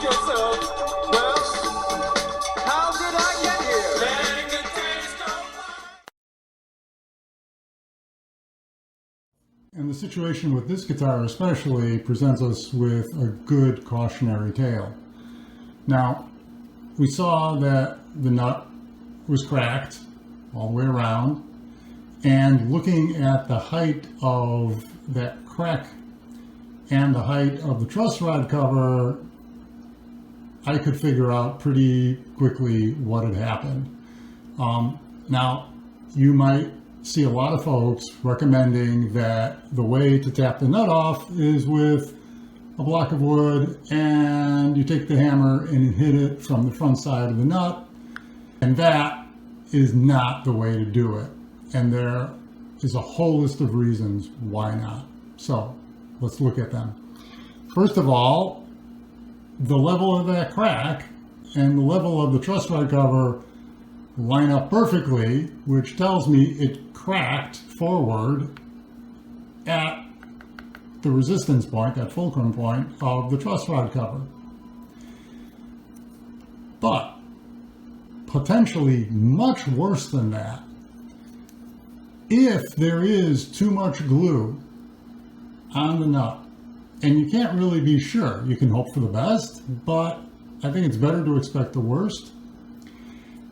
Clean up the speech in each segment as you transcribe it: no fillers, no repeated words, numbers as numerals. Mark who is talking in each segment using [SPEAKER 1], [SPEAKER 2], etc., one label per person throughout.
[SPEAKER 1] ask yourself, well, how did I get here? Letting the days go by.
[SPEAKER 2] And the situation with this guitar especially presents us with a good cautionary tale. Now, we saw that the nut was cracked all the way around, and looking at the height of that crack and the height of the truss rod cover, I could figure out pretty quickly what had happened. Now, you might see a lot of folks recommending that the way to tap the nut off is with a block of wood, and you take the hammer and hit it from the front side of the nut, and that is not the way to do it. And there is a whole list of reasons why not. So let's look at them. First of all, the level of that crack and the level of the truss rod cover line up perfectly, which tells me it cracked forward at the resistance point, that fulcrum point of the truss rod cover. But potentially much worse than that, if there is too much glue on the nut, and you can't really be sure, you can hope for the best, but I think it's better to expect the worst.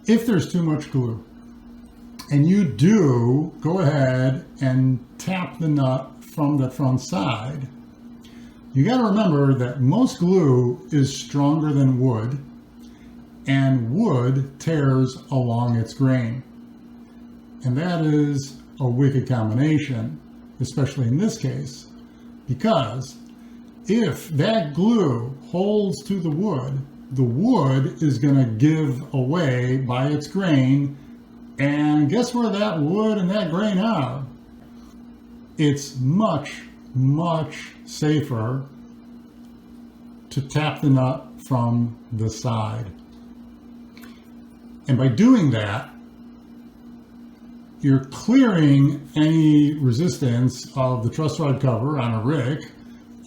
[SPEAKER 2] If there's too much glue, and you do go ahead and tap the nut from the front side, you got to remember that most glue is stronger than wood, and wood tears along its grain. And that is a wicked combination, especially in this case, because if that glue holds to the wood is going to give away by its grain. And guess where that wood and that grain are? It's much, much safer to tap the nut from the side. And by doing that, you're clearing any resistance of the truss rod cover on a rick,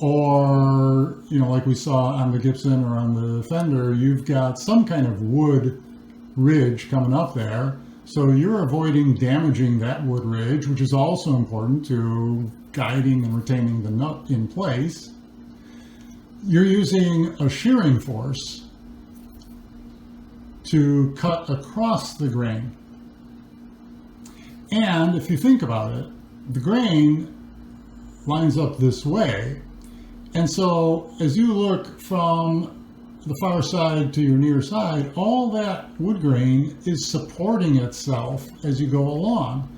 [SPEAKER 2] or, like we saw on the Gibson or on the Fender, you've got some kind of wood ridge coming up there. So you're avoiding damaging that wood ridge, which is also important to guiding and retaining the nut in place. You're using a shearing force to cut across the grain. And if you think about it, the grain lines up this way. And so as you look from the far side to your near side, all that wood grain is supporting itself as you go along.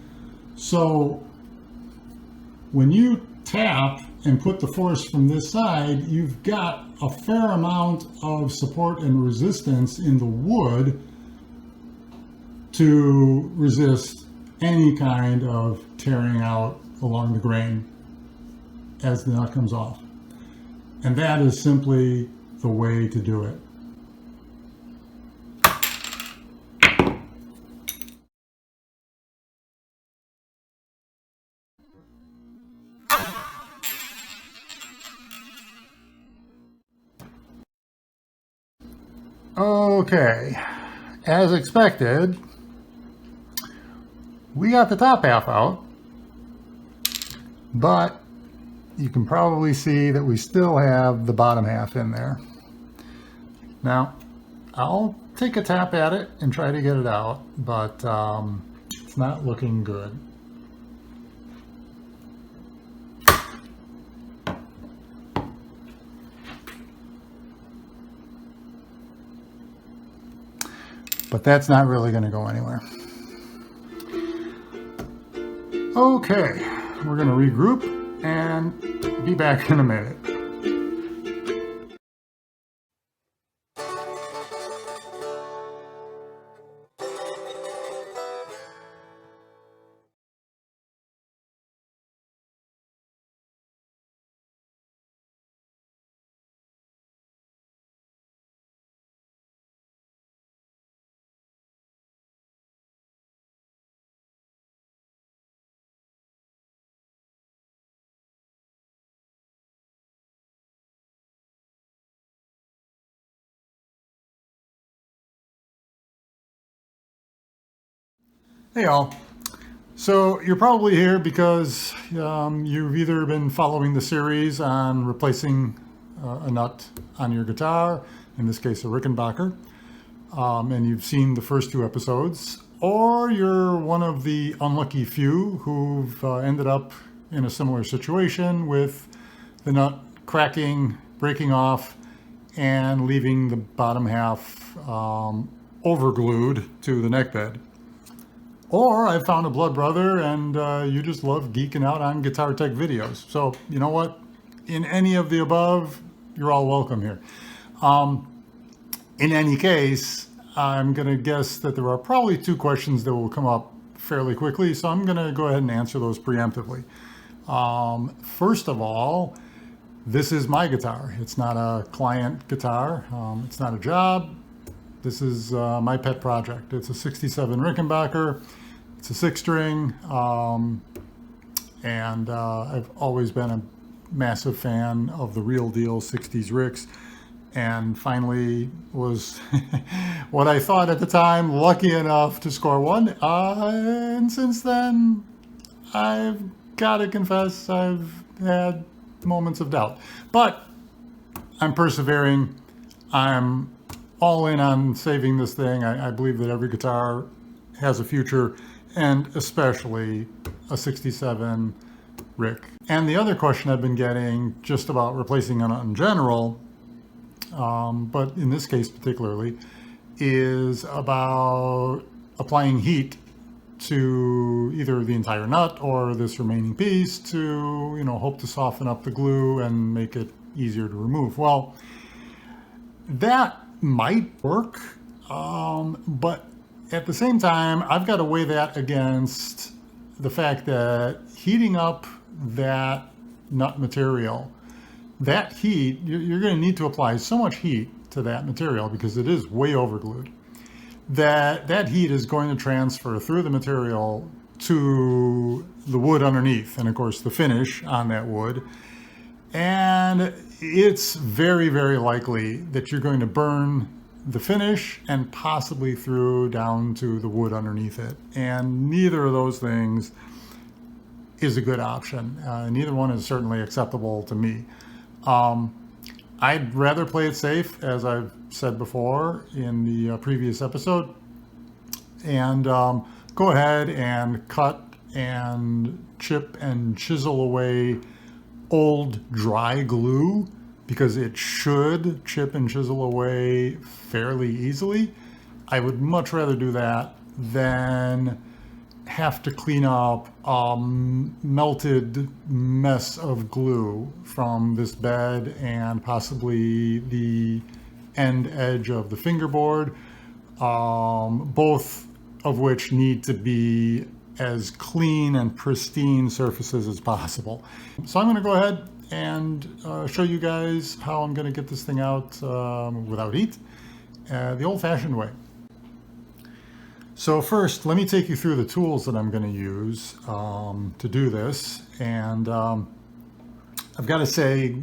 [SPEAKER 2] So when you tap and put the force from this side, you've got a fair amount of support and resistance in the wood to resist any kind of tearing out along the grain as the nut comes off. And that is simply the way to do it. Okay, as expected, we got the top half out, but you can probably see that we still have the bottom half in there. Now, I'll take a tap at it and try to get it out, but it's not looking good. But that's not really going to go anywhere. Okay, we're going to regroup and be back in a minute. Hey all. So you're probably here because you've either been following the series on replacing a nut on your guitar, in this case a Rickenbacker, and you've seen the first 2 episodes, or you're one of the unlucky few who've ended up in a similar situation with the nut cracking, breaking off, and leaving the bottom half overglued to the neck bed. Or I found a blood brother and you just love geeking out on guitar tech videos. So you know what? In any of the above, you're all welcome here. In any case, I'm going to guess that there are probably 2 questions that will come up fairly quickly. So I'm going to go ahead and answer those preemptively. First of all, this is my guitar. It's not a client guitar. It's not a job. This is my pet project. It's a 67 Rickenbacker. It's a 6-string, and I've always been a massive fan of the real deal 60s Ricks, and finally was what I thought at the time lucky enough to score one. And since then, I've got to confess I've had moments of doubt, but I'm persevering. I'm all in on saving this thing. I believe that every guitar has a future, and especially a 67 Rick. And the other question I've been getting just about replacing a nut in general, but in this case particularly, is about applying heat to either the entire nut or this remaining piece to, hope to soften up the glue and make it easier to remove. Well, that might work, but at the same time, I've got to weigh that against the fact that heating up that nut material, that heat, you're going to need to apply so much heat to that material because it is way overglued, that heat is going to transfer through the material to the wood underneath, and of course the finish on that wood. And it's very, very likely that you're going to burn the finish and possibly through down to the wood underneath it. And neither of those things is a good option. Neither one is certainly acceptable to me. I'd rather play it safe, as I've said before in the previous episode, and go ahead and cut and chip and chisel away old dry glue, because it should chip and chisel away fairly easily. I would much rather do that than have to clean up a melted mess of glue from this bed and possibly the end edge of the fingerboard, both of which need to be as clean and pristine surfaces as possible. So I'm going to go ahead and show you guys how I'm going to get this thing out without heat, the old-fashioned way. So first, let me take you through the tools that I'm going to use to do this. And I've got to say,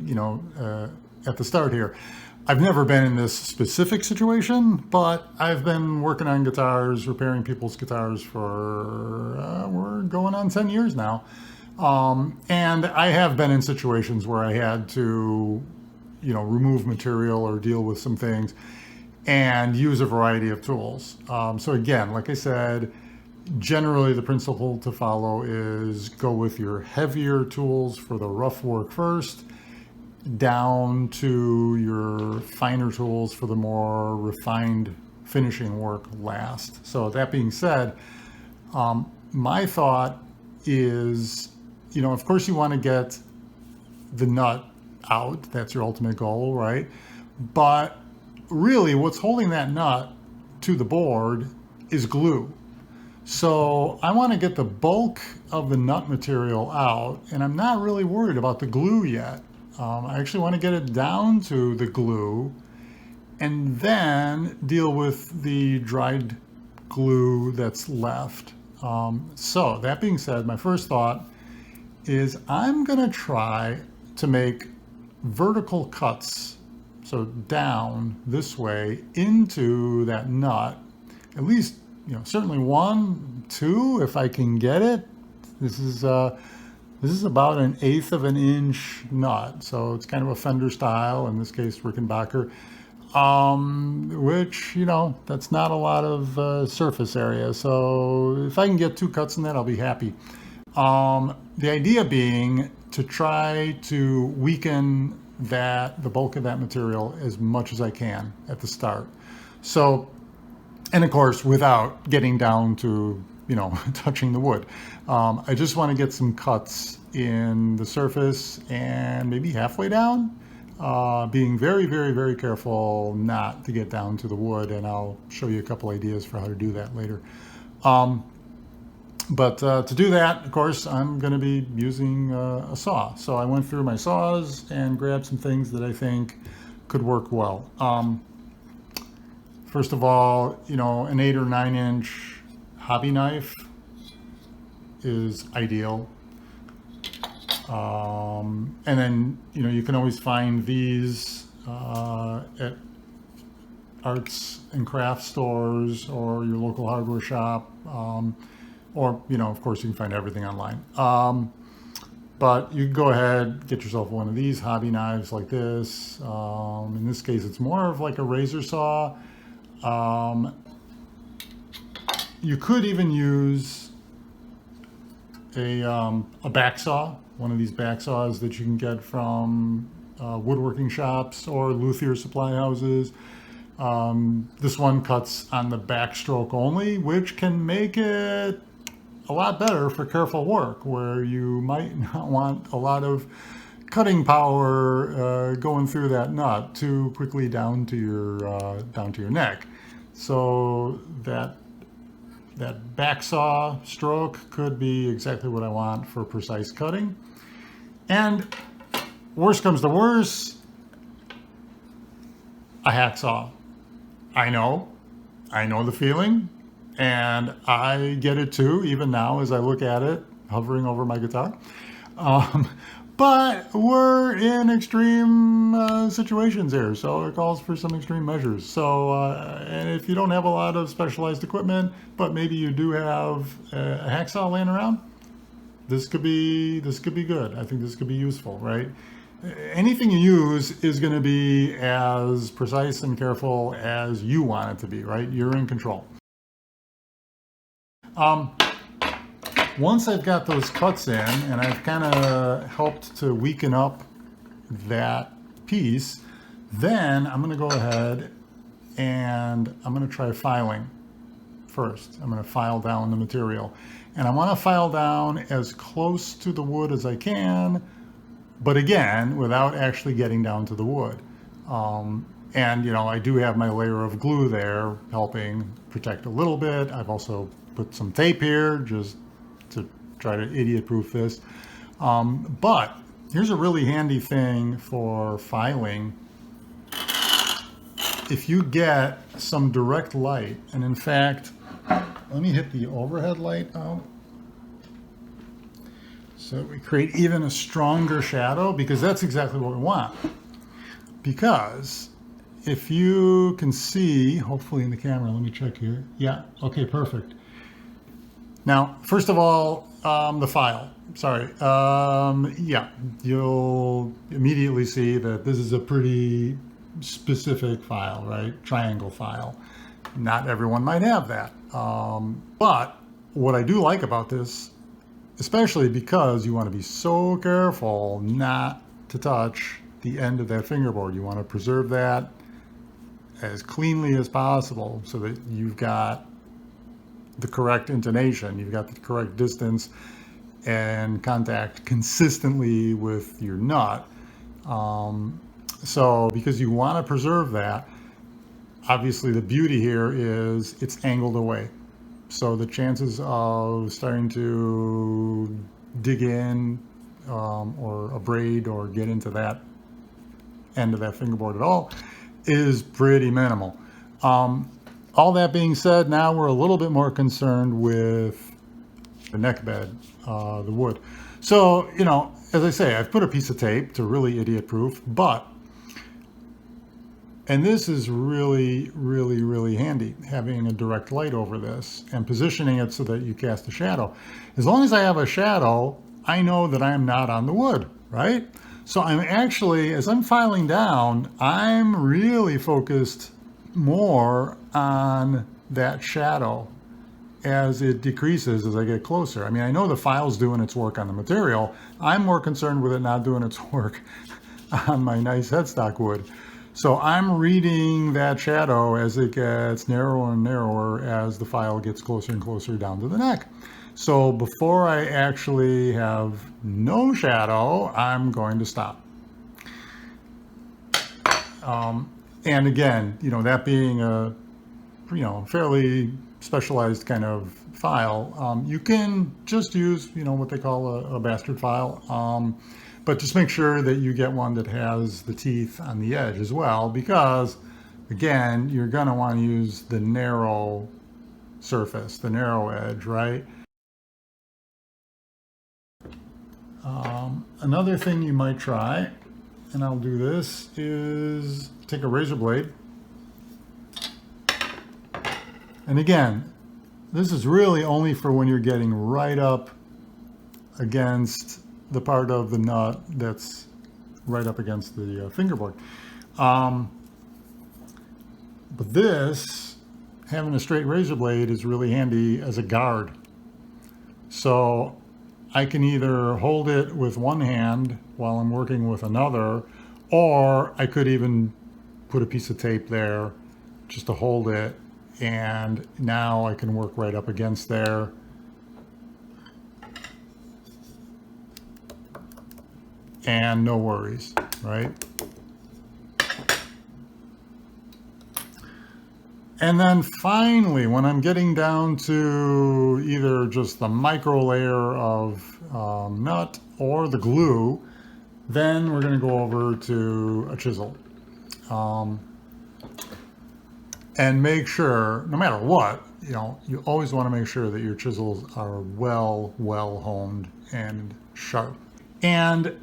[SPEAKER 2] at the start here, I've never been in this specific situation, but I've been working on guitars, repairing people's guitars for, we're going on 10 years now. And I have been in situations where I had to, remove material or deal with some things and use a variety of tools. So again, like I said, generally the principle to follow is go with your heavier tools for the rough work first, down to your finer tools for the more refined finishing work last. So that being said, my thought is, of course you want to get the nut out. That's your ultimate goal, right? But really what's holding that nut to the board is glue. So I want to get the bulk of the nut material out, and I'm not really worried about the glue yet. I actually want to get it down to the glue and then deal with the dried glue that's left. So that being said, my first thought is I'm going to try to make vertical cuts, so down this way into that nut, at least certainly 1, 2 if I can get it. This is about 1/8 of an inch nut, so it's kind of a fender style, in this case Rickenbacker, which, that's not a lot of surface area. So if I can get 2 cuts in that, I'll be happy. The idea being to try to weaken the bulk of that material as much as I can at the start. So, and of course, without getting down to, touching the wood. I just want to get some cuts in the surface and maybe halfway down, being very, very, very careful not to get down to the wood. And I'll show you a couple ideas for how to do that later. But to do that, of course, I'm going to be using a saw. So I went through my saws and grabbed some things that I think could work well. First of all, an 8 or 9 inch hobby knife is ideal. And then, you can always find these at arts and craft stores or your local hardware shop. Or, of course, you can find everything online. But you can go ahead, get yourself one of these hobby knives like this. In this case, it's more of like a razor saw. You could even use a backsaw, one of these backsaws that you can get from woodworking shops or luthier supply houses. This one cuts on the backstroke only, which can make it a lot better for careful work where you might not want a lot of cutting power going through that nut too quickly down to your neck. So that backsaw stroke could be exactly what I want for precise cutting. And worst comes to worst, a hacksaw. I know the feeling, and I get it too, even now as I look at it, hovering over my guitar. But we're in extreme situations here, so it calls for some extreme measures. So, and if you don't have a lot of specialized equipment, but maybe you do have a hacksaw laying around, this could be good. I think this could be useful, right? Anything you use is going to be as precise and careful as you want it to be, right? You're in control. Once I've got those cuts in and I've kind of helped to weaken up that piece, then I'm going to go ahead and I'm going to try filing first. I'm going to file down the material. And I want to file down as close to the wood as I can, but again, without actually getting down to the wood. And, I do have my layer of glue there helping protect a little bit. I've also put some tape here just to try to idiot-proof this. But here's a really handy thing for filing. If you get some direct light, and in fact, let me hit the overhead light out. So we create even a stronger shadow, because that's exactly what we want. Because if you can see, hopefully in the camera, let me check here. Yeah, okay, perfect. Now, first of all, the file, sorry. Yeah, you'll immediately see that this is a pretty specific file, right? Triangle file. Not everyone might have that. But what I do like about this, especially because you want to be so careful not to touch the end of that fingerboard. You want to preserve that as cleanly as possible so that you've got the correct intonation, you've got the correct distance and contact consistently with your nut. So because you want to preserve that, obviously the beauty here is it's angled away. So the chances of starting to dig in or abrade or get into that end of that fingerboard at all is pretty minimal. All that being said, now we're a little bit more concerned with the neck bed, the wood. So, as I say, I've put a piece of tape to really idiot-proof, but And this is really, really, really handy, having a direct light over this and positioning it so that you cast a shadow. As long as I have a shadow, I know that I am not on the wood, right? So I'm actually, as I'm filing down, I'm really focused more on that shadow as it decreases as I get closer. I mean, I know the file's doing its work on the material. I'm more concerned with it not doing its work on my nice headstock wood. So I'm reading that shadow as it gets narrower and narrower as the file gets closer and closer down to the neck. So before I actually have no shadow, I'm going to stop. And again, that being a fairly specialized kind of file, you can just use what they call a bastard file. But just make sure that you get one that has the teeth on the edge as well, because again, you're going to want to use the narrow surface, the narrow edge, right? Another thing you might try, and I'll do this, is take a razor blade. And again, this is really only for when you're getting right up against the part of the nut that's right up against the fingerboard. But this, having a straight razor blade, is really handy as a guard. So I can either hold it with one hand while I'm working with another, or I could even put a piece of tape there just to hold it, and now I can work right up against there. And no worries, right? And then finally, when I'm getting down to either just the micro layer of nut or the glue, then we're going to go over to a chisel. And make sure, no matter what, you always want to make sure that your chisels are well honed and sharp. And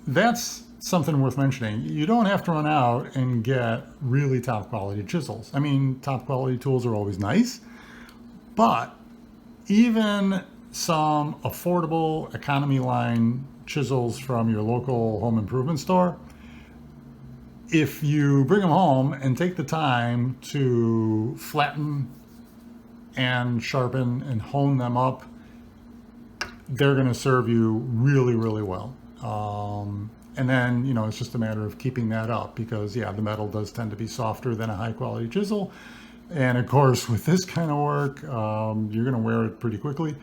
[SPEAKER 2] that's something worth mentioning. You don't have to run out and get really top quality chisels. I mean, top quality tools are always nice, but even some affordable economy line chisels from your local home improvement store, if you bring them home and take the time to flatten and sharpen and hone them up, they're going to serve you really, really well. And then, it's just a matter of keeping that up, because the metal does tend to be softer than a high quality chisel. And of course, with this kind of work, you're going to wear it pretty quickly.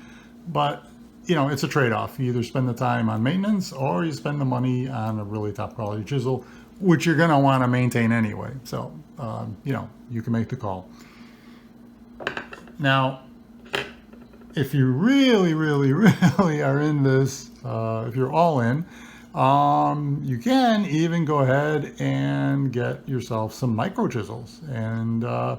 [SPEAKER 2] But, it's a trade-off. You either spend the time on maintenance or you spend the money on a really top quality chisel, which you're going to want to maintain anyway. So, you can make the call. Now, if you really, really, really are in this, if you're all in, you can even go ahead and get yourself some micro chisels. And I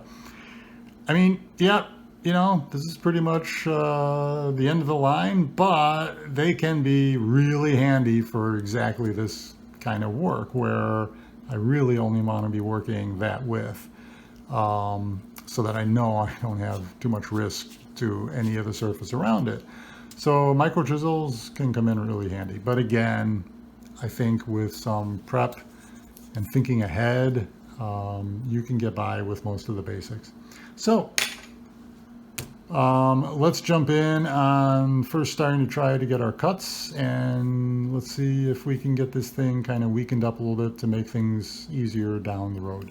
[SPEAKER 2] mean, this is pretty much the end of the line, but they can be really handy for exactly this kind of work where I really only want to be working that width, so that I know I don't have too much risk to any of the surface around it. So micro chisels can come in really handy. But again, I think with some prep and thinking ahead, you can get by with most of the basics. So let's jump in on first starting to try to get our cuts, and let's see if we can get this thing kind of weakened up a little bit to make things easier down the road.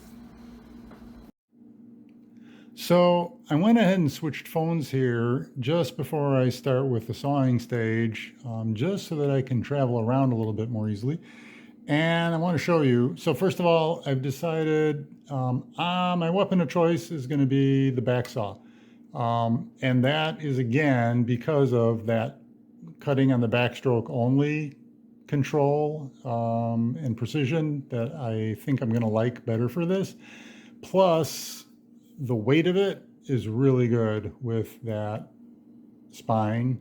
[SPEAKER 2] So I went ahead and switched phones here just before I start with the sawing stage, just so that I can travel around a little bit more easily. And I want to show you. So first of all, I've decided my weapon of choice is going to be the backsaw. And that is, again, because of that cutting on the backstroke only control and precision that I think I'm going to like better for this. Plus, the weight of it is really good with that spine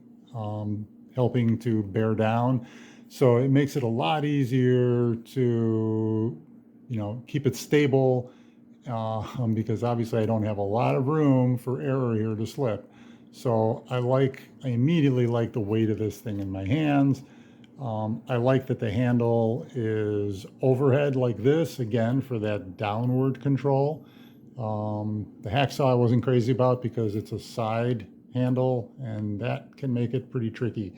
[SPEAKER 2] helping to bear down. So it makes it a lot easier to, keep it stable, because obviously I don't have a lot of room for error here to slip. So I immediately like the weight of this thing in my hands. I like that the handle is overhead like this, again, for that downward control. The hacksaw I wasn't crazy about because it's a side handle, and that can make it pretty tricky.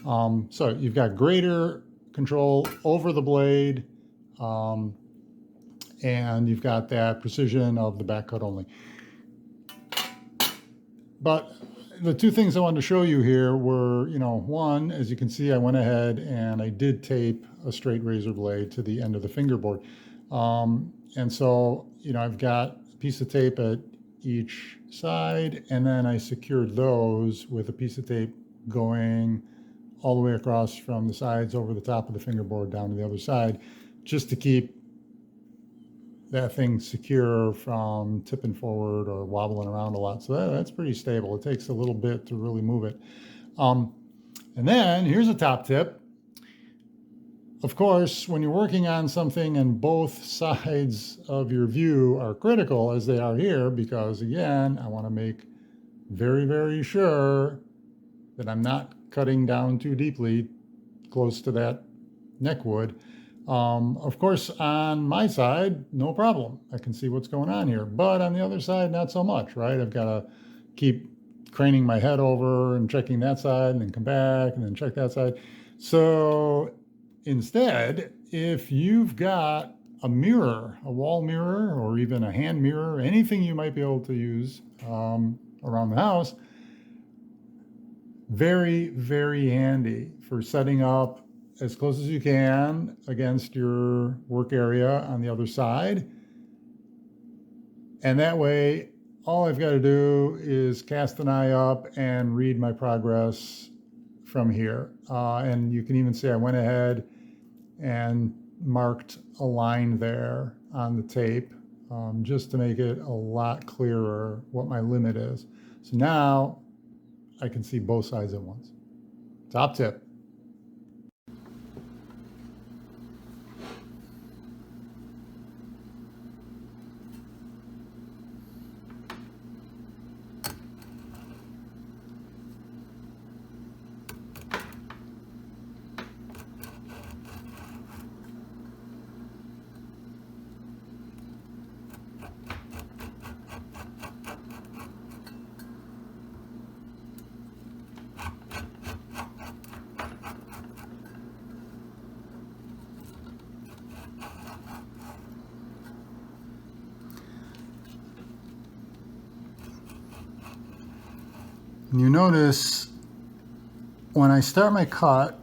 [SPEAKER 2] So you've got greater control over the blade, and you've got that precision of the back cut only. But the two things I wanted to show you here were, one, as you can see, I went ahead and I did tape a straight razor blade to the end of the fingerboard. And so, I've got a piece of tape at each side, and then I secured those with a piece of tape going all the way across from the sides over the top of the fingerboard down to the other side, just to keep that thing secure from tipping forward or wobbling around a lot. So that's pretty stable. It takes a little bit to really move it. And then here's a top tip. Of course, when you're working on something and both sides of your view are critical, as they are here, because again, I want to make very, very sure that I'm not cutting down too deeply close to that neck wood. Of course, on my side, no problem. I can see what's going on here. But on the other side, not so much, right? I've got to keep craning my head over and checking that side and then come back and then check that side. So instead, if you've got a mirror, a wall mirror, or even a hand mirror, anything you might be able to use around the house, very, very handy for setting up as close as you can against your work area on the other side. And that way, all I've got to do is cast an eye up and read my progress from here. And you can even see I went ahead and marked a line there on the tape, just to make it a lot clearer what my limit is. So now I can see both sides at once. Top tip. You notice when I start my cut,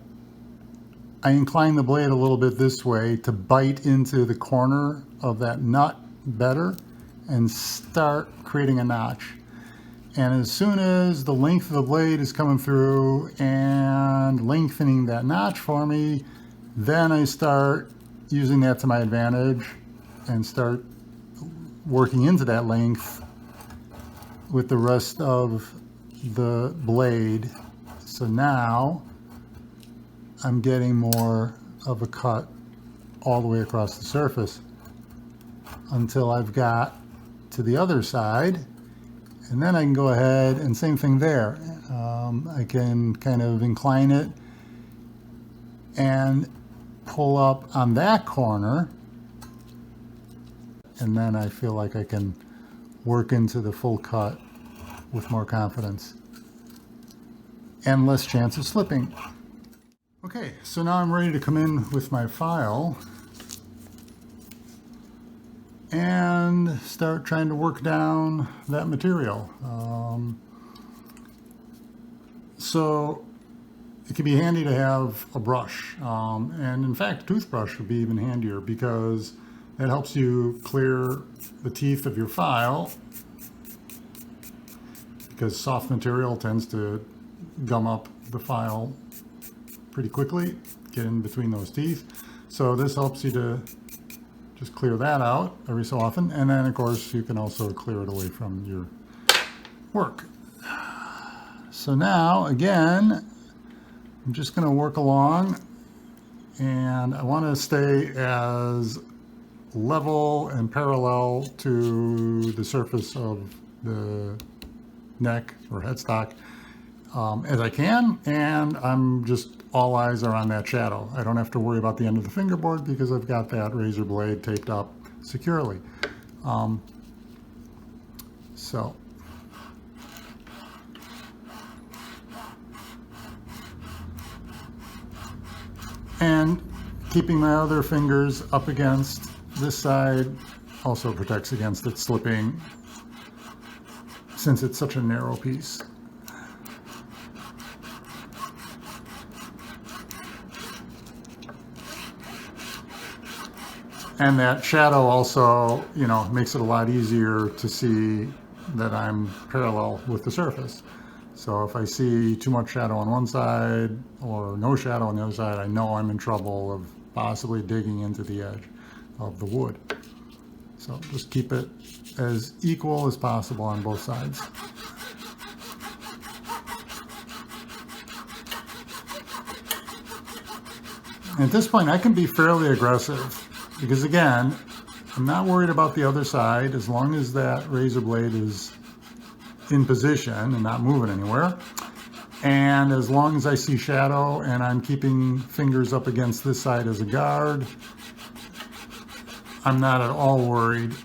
[SPEAKER 2] I incline the blade a little bit this way to bite into the corner of that nut better and start creating a notch. And as soon as the length of the blade is coming through and lengthening that notch for me, then I start using that to my advantage and start working into that length with the rest of the blade. So now I'm getting more of a cut all the way across the surface until I've got to the other side, and then I can go ahead and same thing there. I can kind of incline it and pull up on that corner, and then I feel like I can work into the full cut with more confidence and less chance of slipping. Okay, so now I'm ready to come in with my file and start trying to work down that material. So it can be handy to have a brush, and in fact, a toothbrush would be even handier because it helps you clear the teeth of your file, because soft material tends to gum up the file pretty quickly, get in between those teeth. So this helps you to just clear that out every so often. And then of course you can also clear it away from your work. So now again, I'm just going to work along, and I want to stay as level and parallel to the surface of the neck or headstock as I can, and I'm just all eyes are on that shadow. I don't have to worry about the end of the fingerboard because I've got that razor blade taped up securely. So and keeping my other fingers up against this side also protects against it slipping, since it's such a narrow piece. And that shadow also, you know, makes it a lot easier to see that I'm parallel with the surface. So if I see too much shadow on one side or no shadow on the other side, I know I'm in trouble of possibly digging into the edge of the wood. So just keep it as equal as possible on both sides. At this point, I can be fairly aggressive because, again, I'm not worried about the other side as long as that razor blade is in position and not moving anywhere. And as long as I see shadow and I'm keeping fingers up against this side as a guard, I'm not at all worried.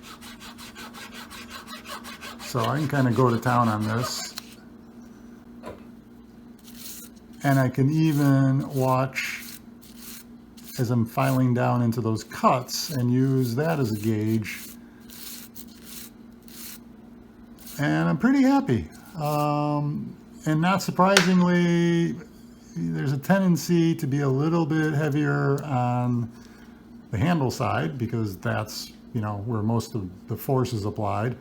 [SPEAKER 2] So I can kind of go to town on this. And I can even watch as I'm filing down into those cuts and use that as a gauge. And I'm pretty happy. And not surprisingly, there's a tendency to be a little bit heavier on the handle side because that's, you know, where most of the force is applied.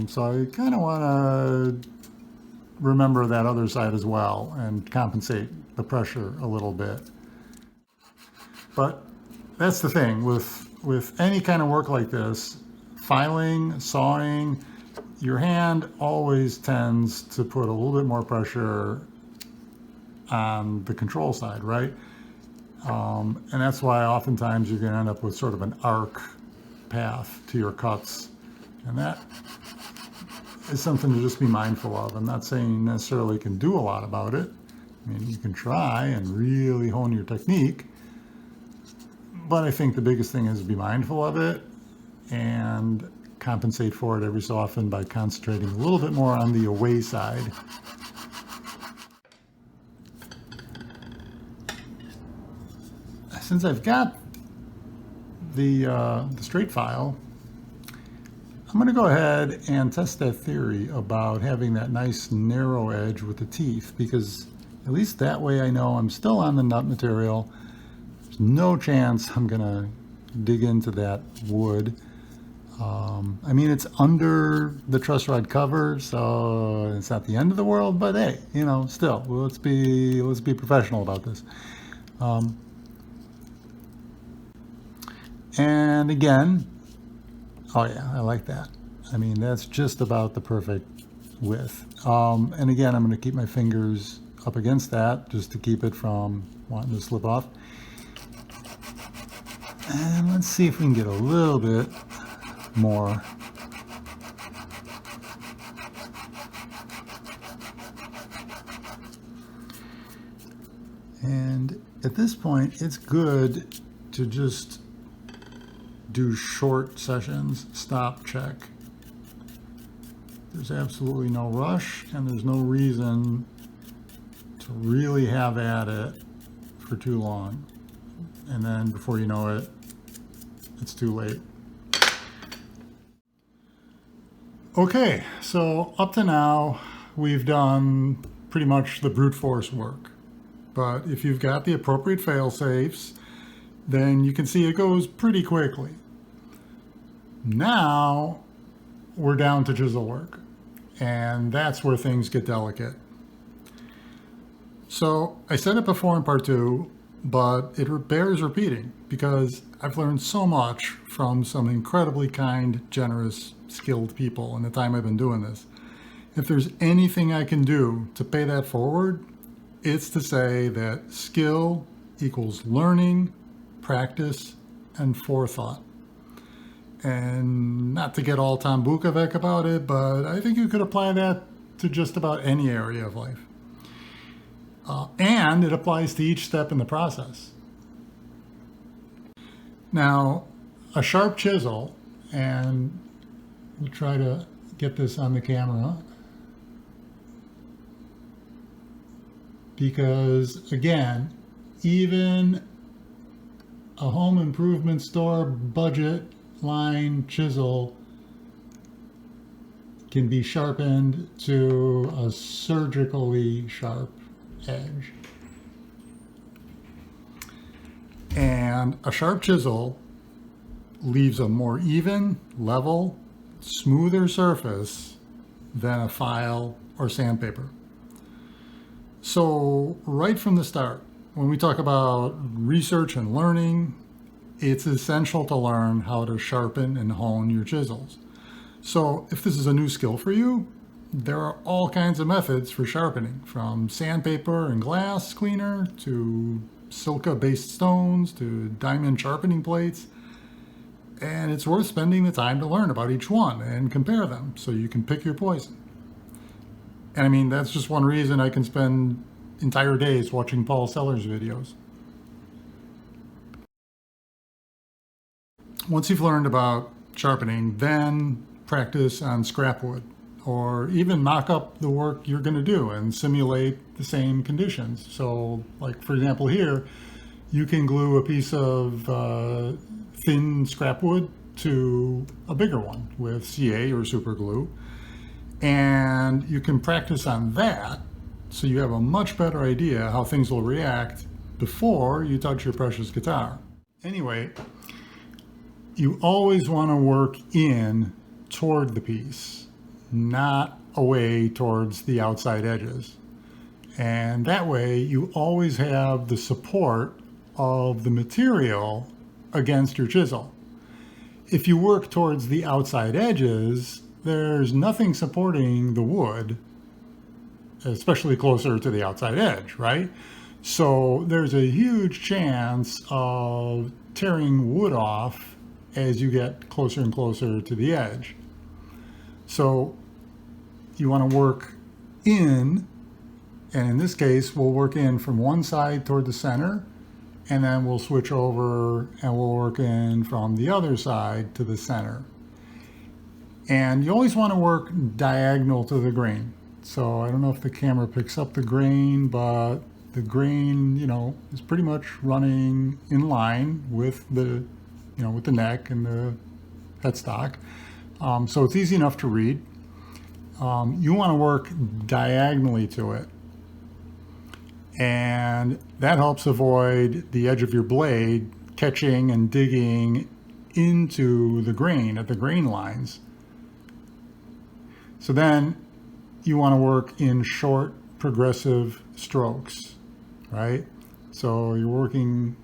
[SPEAKER 2] So I kind of want to remember that other side as well and compensate the pressure a little bit. But that's the thing with any kind of work like this, filing, sawing, your hand always tends to put a little bit more pressure on the control side, right? And that's why oftentimes you're going to end up with sort of an arc path to your cuts. And that is something to just be mindful of. I'm not saying you necessarily can do a lot about it. I mean, you can try and really hone your technique. But I think the biggest thing is be mindful of it and compensate for it every so often by concentrating a little bit more on the away side. Since I've got the straight file, I'm going to go ahead and test that theory about having that nice narrow edge with the teeth, because at least that way I know I'm still on the nut material. There's no chance I'm going to dig into that wood. I mean, it's under the truss rod cover, so it's not the end of the world, but hey, you know, still, let's be professional about this. And again, oh yeah, I like that. I mean, that's just about the perfect width. And again, I'm going to keep my fingers up against that just to keep it from wanting to slip off. And let's see if we can get a little bit more. And at this point, it's good to just do short sessions, stop, check. There's absolutely no rush, and there's no reason to really have at it for too long. And then before you know it, it's too late. Okay, so up to now, we've done pretty much the brute force work. But if you've got the appropriate fail-safes, then you can see it goes pretty quickly. Now, we're down to chisel work, and that's where things get delicate. So, I said it before in part 2, but it bears repeating because I've learned so much from some incredibly kind, generous, skilled people in the time I've been doing this. If there's anything I can do to pay that forward, it's to say that skill equals learning, practice, and forethought. And not to get all Tom Bukovic about it, but I think you could apply that to just about any area of life. And it applies to each step in the process. Now, a sharp chisel, and we'll try to get this on the camera, because again, even a home improvement store budget line chisel can be sharpened to a surgically sharp edge. And a sharp chisel leaves a more even, level, smoother surface than a file or sandpaper. So right from the start, when we talk about research and learning, it's essential to learn how to sharpen and hone your chisels. So if this is a new skill for you, there are all kinds of methods for sharpening, from sandpaper and glass cleaner to silica-based stones to diamond sharpening plates. And it's worth spending the time to learn about each one and compare them so you can pick your poison. And I mean, that's just one reason I can spend entire days watching Paul Sellers videos. Once you've learned about sharpening, then practice on scrap wood, or even mock up the work you're going to do and simulate the same conditions. So like, for example, here, you can glue a piece of thin scrap wood to a bigger one with CA or super glue. And you can practice on that so you have a much better idea how things will react before you touch your precious guitar. Anyway, you always want to work in toward the piece, not away towards the outside edges. And that way you always have the support of the material against your chisel. If you work towards the outside edges, there's nothing supporting the wood, especially closer to the outside edge, right? So there's a huge chance of tearing wood off as you get closer and closer to the edge. So you want to work in, and in this case, we'll work in from one side toward the center, and then we'll switch over and we'll work in from the other side to the center. And you always want to work diagonal to the grain. So I don't know if the camera picks up the grain, but the grain, is pretty much running in line with the, with the neck and the headstock. So it's easy enough to read. You want to work diagonally to it. And that helps avoid the edge of your blade catching and digging into the grain at the grain lines. So then you want to work in short progressive strokes, right? So you're working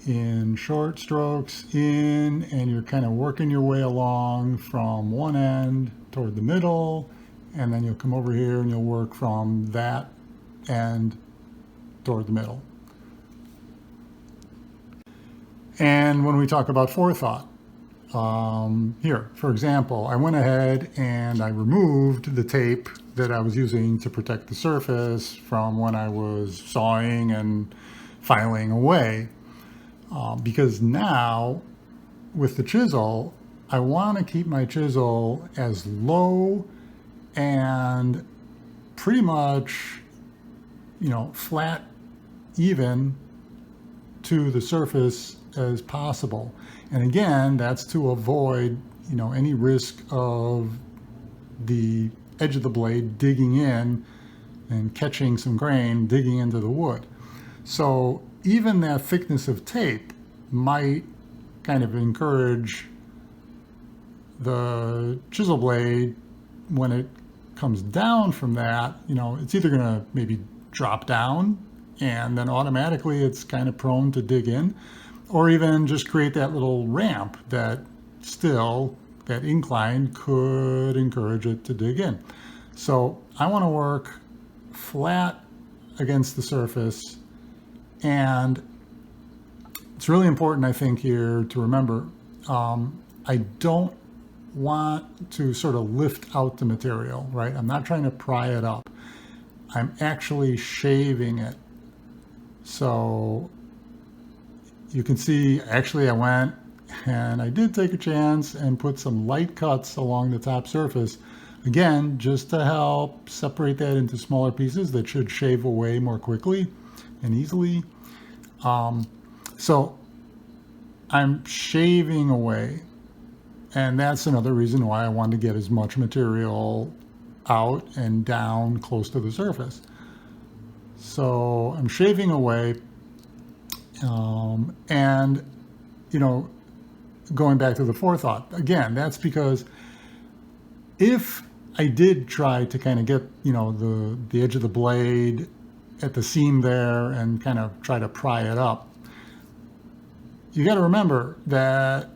[SPEAKER 2] in short strokes and you're kind of working your way along from one end toward the middle, and then you'll come over here and you'll work from that end toward the middle. And when we talk about forethought, here, for example, I went ahead and I removed the tape that I was using to protect the surface from when I was sawing and filing away. Because now, with the chisel, I want to keep my chisel as low and pretty much, flat, even to the surface as possible. And again, that's to avoid, any risk of the edge of the blade digging in and catching some grain, digging into the wood. So even that thickness of tape might kind of encourage the chisel blade, when it comes down from that, it's either going to maybe drop down and then automatically it's kind of prone to dig in, or even just create that little ramp that that incline could encourage it to dig in. So I want to work flat against the surface, and it's really important, I think, here to remember, I don't want to sort of lift out the material, right? I'm not trying to pry it up. I'm actually shaving it. So you can see, actually I went and I did take a chance and put some light cuts along the top surface. Again, just to help separate that into smaller pieces that should shave away more quickly and easily. So I'm shaving away, and that's another reason why I wanted to get as much material out and down close to the surface. So I'm shaving away, and you know, going back to the forethought again, that's because if I did try to kind of get, you know, the edge of the blade at the seam there and kind of try to pry it up, you got to remember that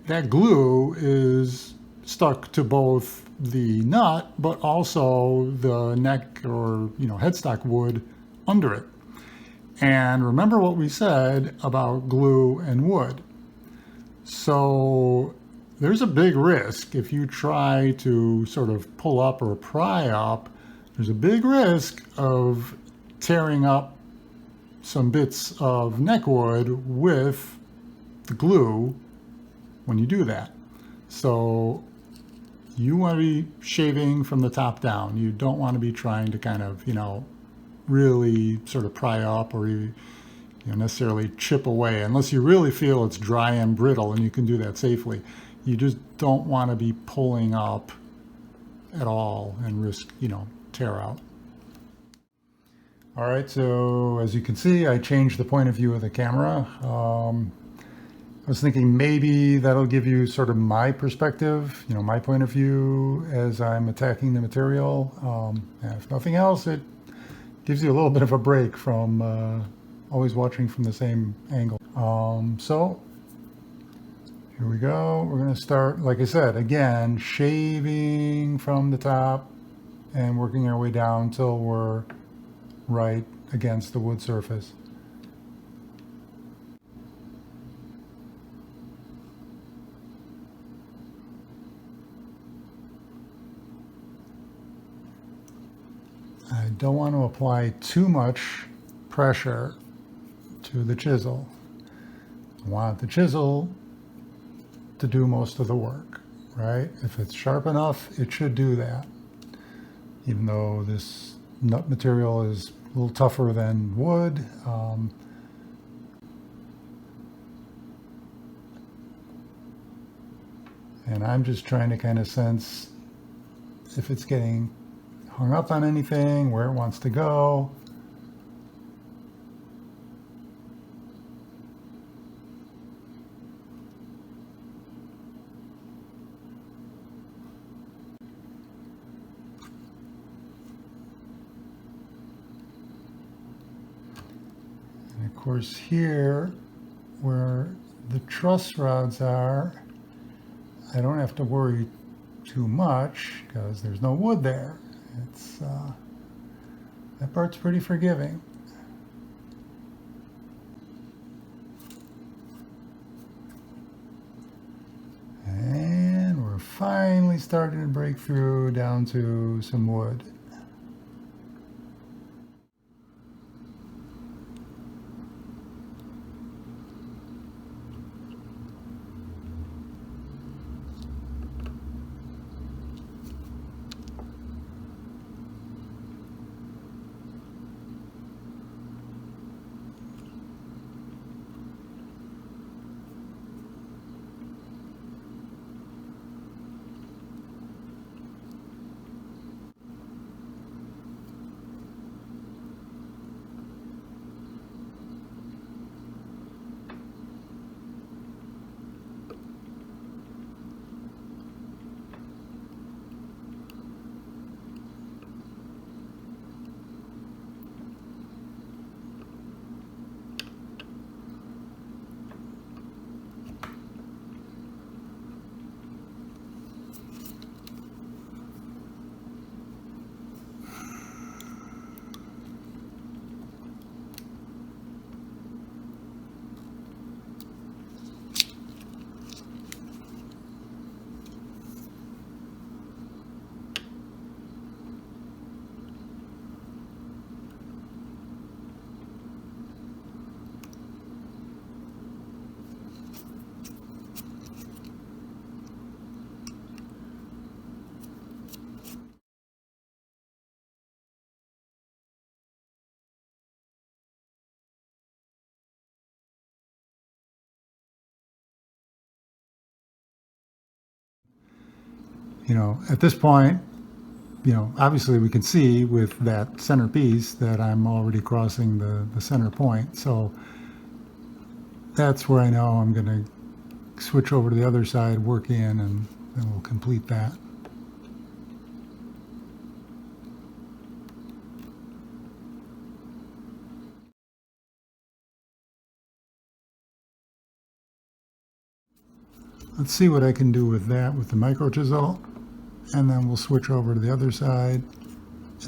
[SPEAKER 2] that glue is stuck to both the nut, but also the neck or, you know, headstock wood under it. And remember what we said about glue and wood. So there's a big risk if you try to sort of pull up or pry up, there's a big risk of tearing up some bits of neck wood with the glue when you do that. So you want to be shaving from the top down. You don't want to be trying to kind of, you know, really sort of pry up or you know, necessarily chip away, unless you really feel it's dry and brittle, and you can do that safely. You just don't want to be pulling up at all and risk, you know, tear out. All right, so as you can see, I changed the point of view of the camera. I was thinking maybe that'll give you sort of my perspective, you know, my point of view as I'm attacking the material. And if nothing else, it gives you a little bit of a break from always watching from the same angle. So here we go. We're going to start, like I said, again, shaving from the top and working our way down till we're right against the wood surface. I don't want to apply too much pressure to the chisel. I want the chisel to do most of the work, right? If it's sharp enough, it should do that. Even though this nut material is a little tougher than wood. And I'm just trying to kind of sense if it's getting hung up on anything, where it wants to go. And of course here, where the truss rods are, I don't have to worry too much because there's no wood there. It's that part's pretty forgiving. And we're finally starting to break through down to some wood. You know, at this point, you know, obviously we can see with that center piece that I'm already crossing the center point. So that's where I know I'm going to switch over to the other side, work in, and then we'll complete that. Let's see what I can do with that with the micro chisel, and then we'll switch over to the other side,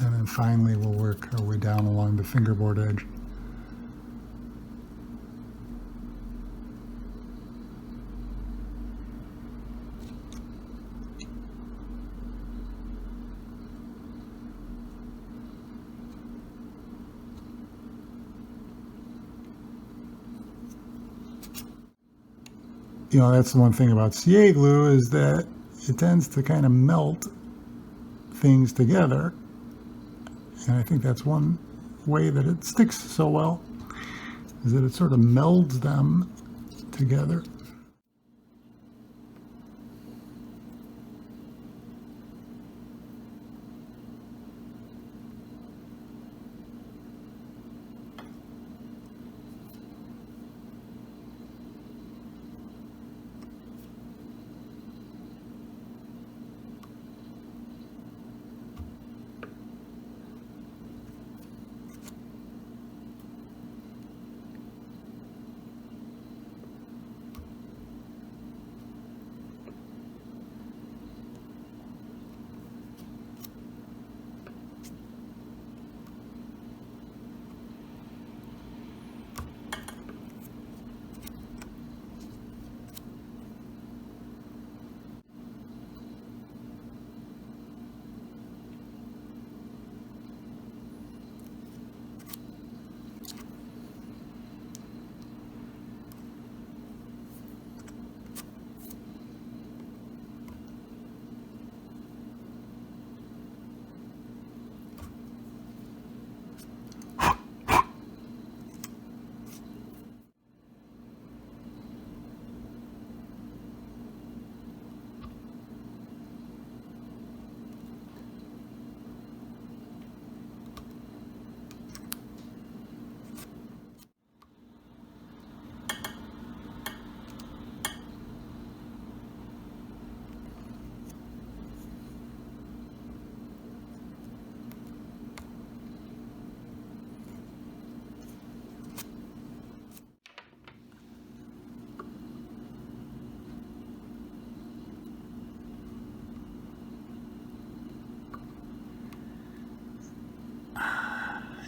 [SPEAKER 2] and then finally we'll work our way down along the fingerboard edge. You know, that's the one thing about CA glue, is that it tends to kind of melt things together. And I think that's one way that it sticks so well, is that it sort of melds them together.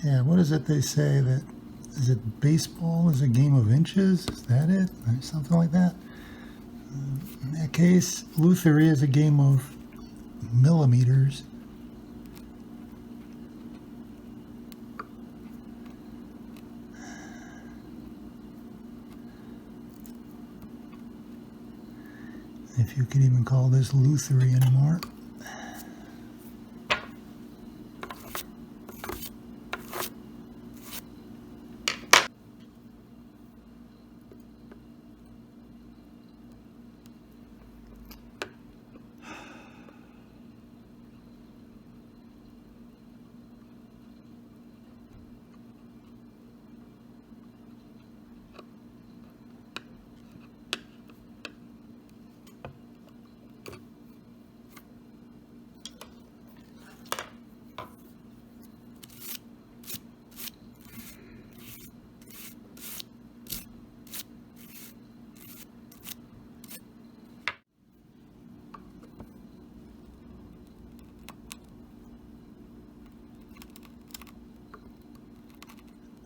[SPEAKER 2] Yeah, what is it they say that, is it baseball is a game of inches? Is that it? Or something like that? In that case, luthier is a game of millimeters. If you could even call this luthery anymore.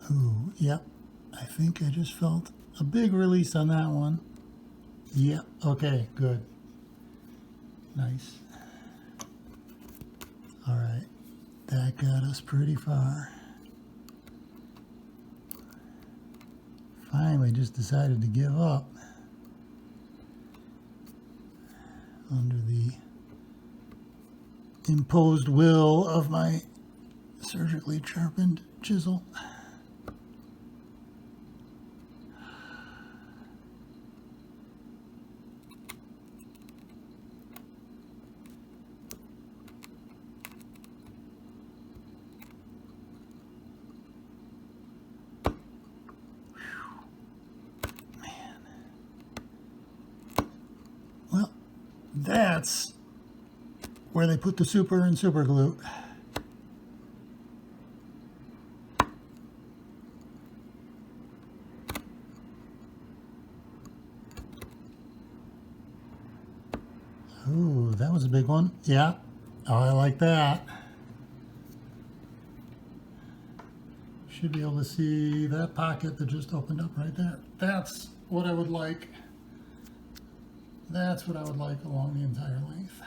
[SPEAKER 2] Ooh, yep. I think I just felt a big release on that one. Yep. Okay, good. Nice. All right. That got us pretty far. Finally just decided to give up under the imposed will of my surgically sharpened chisel. That's where they put the super and super glue. Ooh, that was a big one. Yeah. Oh, I like that. Should be able to see that pocket that just opened up right there. That's what I would like. That's what I would like along the entire length.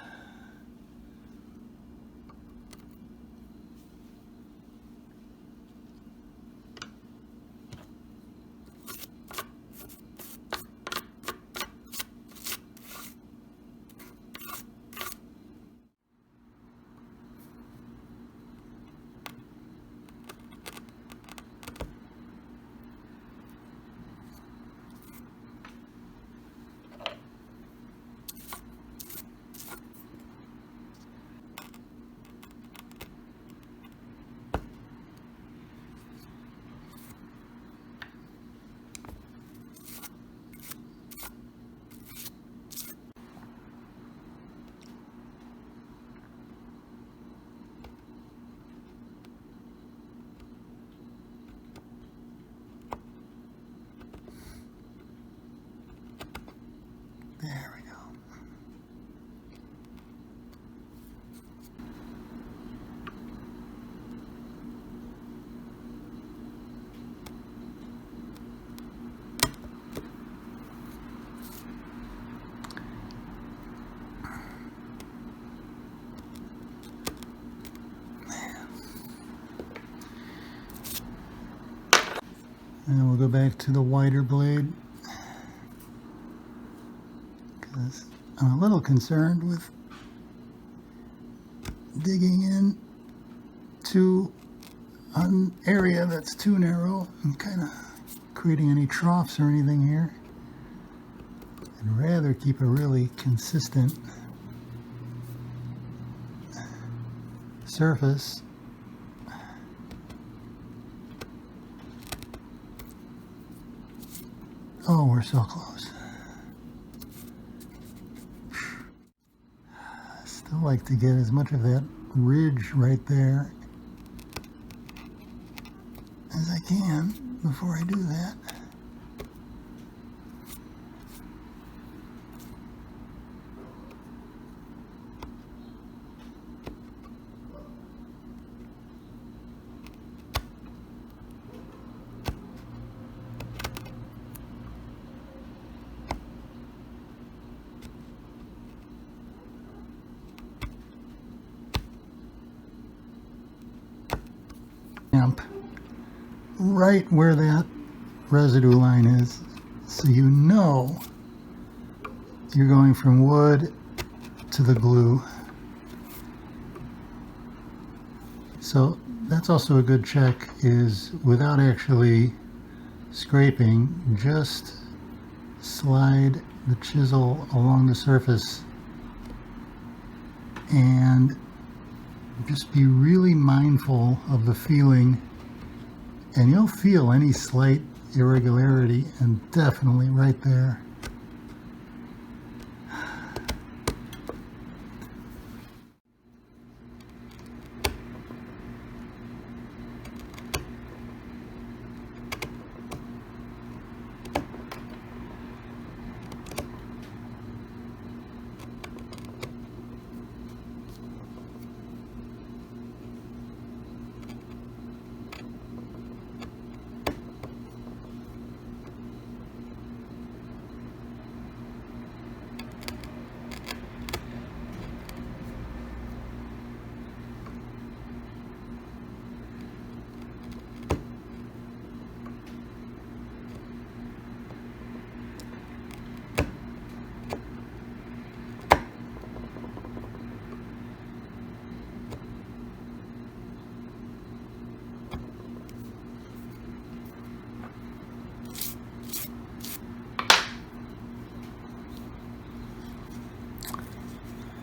[SPEAKER 2] There we go. And we'll go back to the wider blade, because I'm a little concerned with digging in to an area that's too narrow and kind of creating any troughs or anything here. I'd rather keep a really consistent surface. Oh, we're so close. I still like to get as much of that ridge right there as I can before I do that. Right where that residue line is, so you know you're going from wood to the glue. So that's also a good check, is without actually scraping, just slide the chisel along the surface and just be really mindful of the feeling, and you'll feel any slight irregularity, and definitely right there.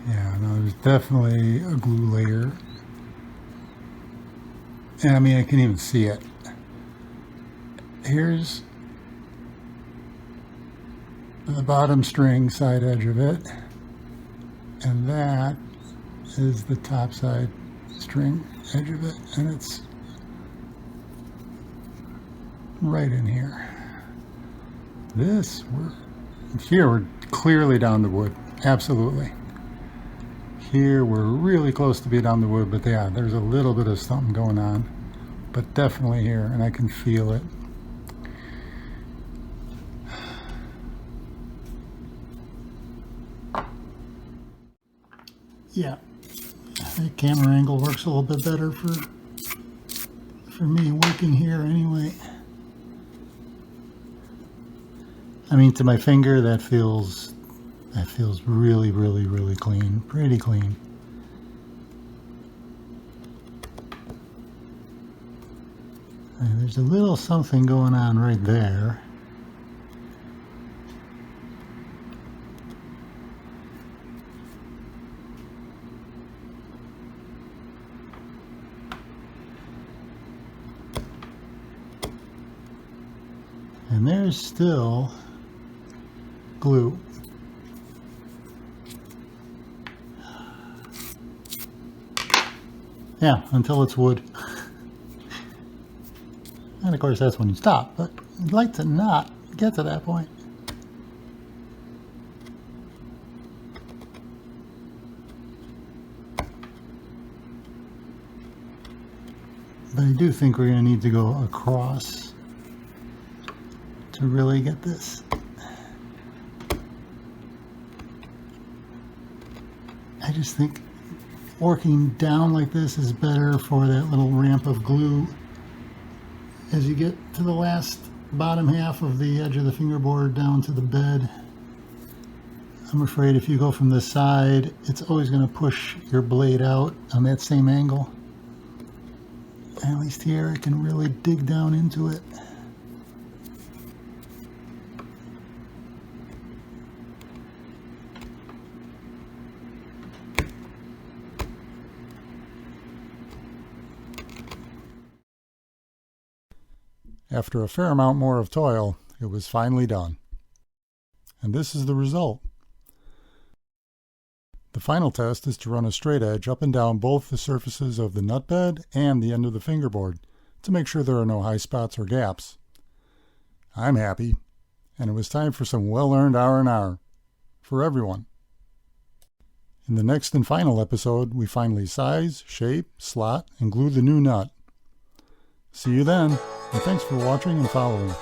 [SPEAKER 2] Yeah, no, there's definitely a glue layer. And I mean, I can even see it. Here's the bottom string side edge of it. And that is the top side string edge of it, and it's right in here. Here we're clearly down the wood, absolutely. Here we're really close to being down the wood, but yeah, there's a little bit of something going on, but definitely here, and I can feel it. Yeah, the camera angle works a little bit better for me working here anyway. I mean, to my finger, that feels really, really, really clean, pretty clean. And there's a little something going on right there. And there's still glue. Yeah, until it's wood. And of course that's when you stop, but I'd like to not get to that point. But I do think we're going to need to go across to really get this. I just think working down like this is better for that little ramp of glue as you get to the last bottom half of the edge of the fingerboard down to the bed. I'm afraid if you go from the side, it's always going to push your blade out on that same angle. And at least here I can really dig down into it. After a fair amount more of toil, it was finally done. And this is the result. The final test is to run a straight edge up and down both the surfaces of the nut bed and the end of the fingerboard to make sure there are no high spots or gaps. I'm happy, and it was time for some well-earned R&R for everyone. In the next and final episode, we finally size, shape, slot, and glue the new nut. See you then, and thanks for watching and following.